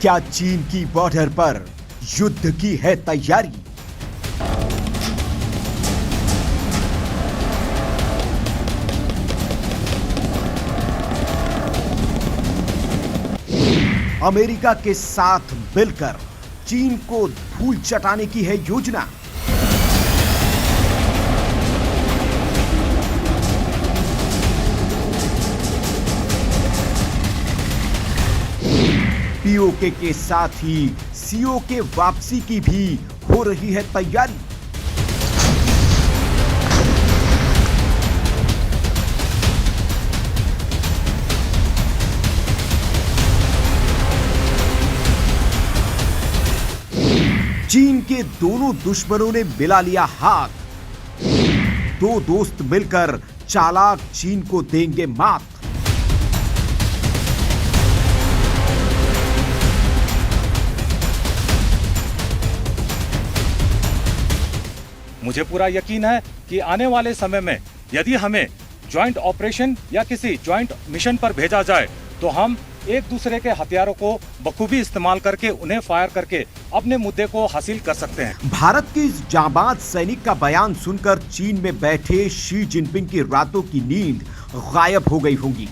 क्या चीन की बॉर्डर पर युद्ध की है तैयारी? अमेरिका के साथ मिलकर चीन को धूल चटाने की है योजना। पीओके के साथ ही सीओके वापसी की भी हो रही है तैयारी। चीन के दोनों दुश्मनों ने मिला लिया हाथ। दो दोस्त मिलकर चालाक चीन को देंगे मात। मुझे पूरा यकीन है कि आने वाले समय में यदि हमें ज्वाइंट ऑपरेशन या किसी ज्वाइंट मिशन पर भेजा जाए तो हम एक दूसरे के हथियारों को बखूबी इस्तेमाल करके उन्हें फायर करके अपने मुद्दे को हासिल कर सकते हैं। भारत के इस जांबाज सैनिक का बयान सुनकर चीन में बैठे शी जिनपिंग की रातों की नींद गायब हो गई होगी।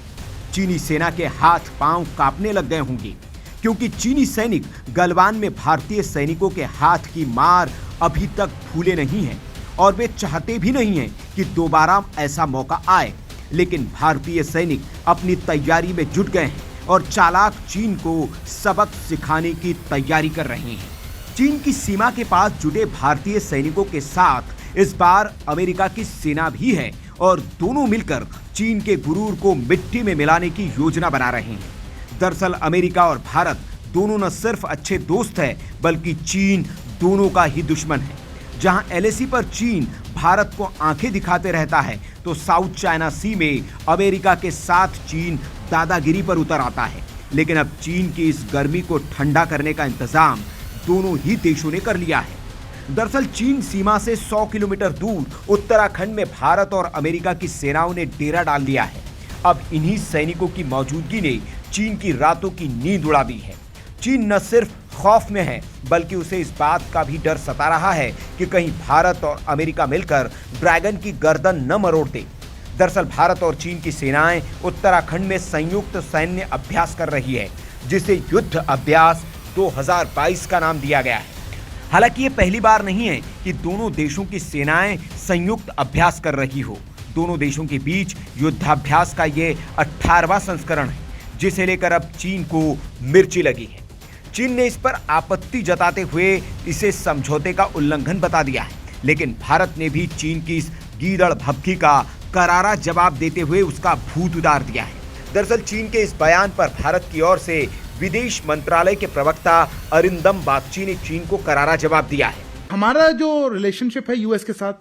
चीनी सेना के हाथ पांव कांपने लग गए होंगे, क्योंकि चीनी सैनिक गलवान में भारतीय सैनिकों के हाथ की मार अभी तक भूले नहीं हैं और वे चाहते भी नहीं हैं कि दोबारा ऐसा मौका आए। लेकिन भारतीय सैनिक अपनी तैयारी में जुट गए हैं और चालाक चीन को सबक सिखाने की तैयारी कर रहे हैं। चीन की सीमा के पास जुटे भारतीय सैनिकों के साथ इस बार अमेरिका की सेना भी है और दोनों मिलकर चीन के गुरूर को मिट्टी में मिलाने की योजना बना रहे हैं। दरअसल अमेरिका और भारत दोनों न सिर्फ अच्छे दोस्त हैं, बल्कि चीन दोनों का ही दुश्मन है। जहां एलएसी पर चीन भारत को आंखें दिखाते रहता है, तो साउथ चाइना सी में अमेरिका के साथ चीन दादागिरी पर उतर आता है। लेकिन अब चीन की इस गर्मी को ठंडा करने का इंतजाम दोनों ही देशों ने कर लिया है। दरअसल चीन सीमा से 100 किलोमीटर दूर उत्तराखंड में भारत और अमेरिका की सेनाओं ने डेरा डाल दिया है। अब इन्हीं सैनिकों की मौजूदगी ने चीन की रातों की नींद उड़ा दी है। चीन न सिर्फ खौफ में है, बल्कि उसे इस बात का भी डर सता रहा है कि कहीं भारत और अमेरिका मिलकर ड्रैगन की गर्दन न मरोड़ दे। दरअसल भारत और चीन की सेनाएं उत्तराखंड में संयुक्त सैन्य अभ्यास कर रही है, जिसे युद्ध अभ्यास 2022 का नाम दिया गया है। हालांकि ये पहली बार नहीं है कि दोनों देशों की सेनाएं संयुक्त अभ्यास कर रही हो। दोनों देशों के बीच युद्धाभ्यास का ये 18वां संस्करण है, जिसे लेकर अब चीन को मिर्ची लगी है। चीन ने इस पर आपत्ति जताते हुए इसे समझौते का उल्लंघन बता दिया है, लेकिन भारत ने भी चीन की इस गीदड़ भभकी का करारा जवाब देते हुए उसका भूत उतार दिया है। दरअसल चीन के इस बयान पर भारत की ओर से विदेश मंत्रालय के प्रवक्ता अरिंदम बागची ने चीन को करारा जवाब दिया है। हमारा जो रिलेशनशिप है यूएस के साथ,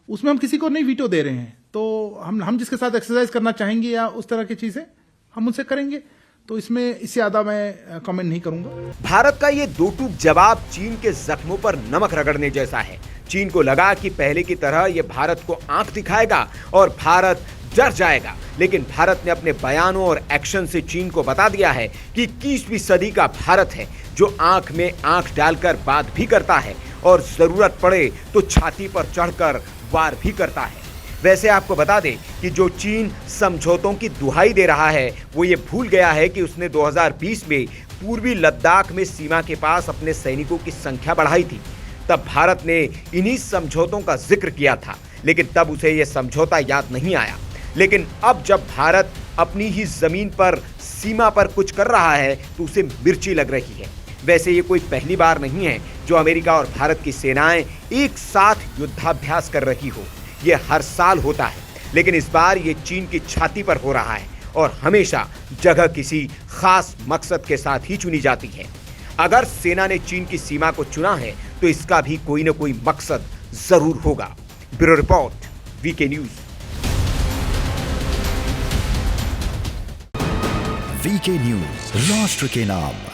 उसमें हम किसी को नहीं वीटो दे रहे हैं। तो हम जिसके साथ एक्सरसाइज करना चाहेंगे या उस तरह की चीजें हम उनसे करेंगे, तो इसमें इससे ज्यादा मैं कमेंट नहीं करूंगा। भारत का ये दो टूक जवाब चीन के जख्मों पर नमक रगड़ने जैसा है। चीन को लगा कि पहले की तरह ये भारत को आंख दिखाएगा और भारत डर जाएगा, लेकिन भारत ने अपने बयानों और एक्शन से चीन को बता दिया है कि 21वीं सदी का भारत है, जो आंख में आंख डालकर बात भी करता है और जरूरत पड़े तो छाती पर चढ़कर वार भी करता है। वैसे आपको बता दें कि जो चीन समझौतों की दुहाई दे रहा है, वो ये भूल गया है कि उसने 2020 में पूर्वी लद्दाख में सीमा के पास अपने सैनिकों की संख्या बढ़ाई थी। तब भारत ने इन्हीं समझौतों का जिक्र किया था, लेकिन तब उसे यह समझौता याद नहीं आया। लेकिन अब जब भारत अपनी ही जमीन पर सीमा पर कुछ कर रहा है, तो उसे मिर्ची लग रही है। वैसे ये कोई पहली बार नहीं है जो अमेरिका और भारत की सेनाएं एक साथ युद्धाभ्यास कर रही हो। ये हर साल होता है, लेकिन इस बार ये चीन की छाती पर हो रहा है और हमेशा जगह किसी खास मकसद के साथ ही चुनी जाती है। अगर सेना ने चीन की सीमा को चुना है, तो इसका भी कोई न कोई मकसद जरूर होगा। Bureau report, VK news. VK news, राष्ट्र के नाम।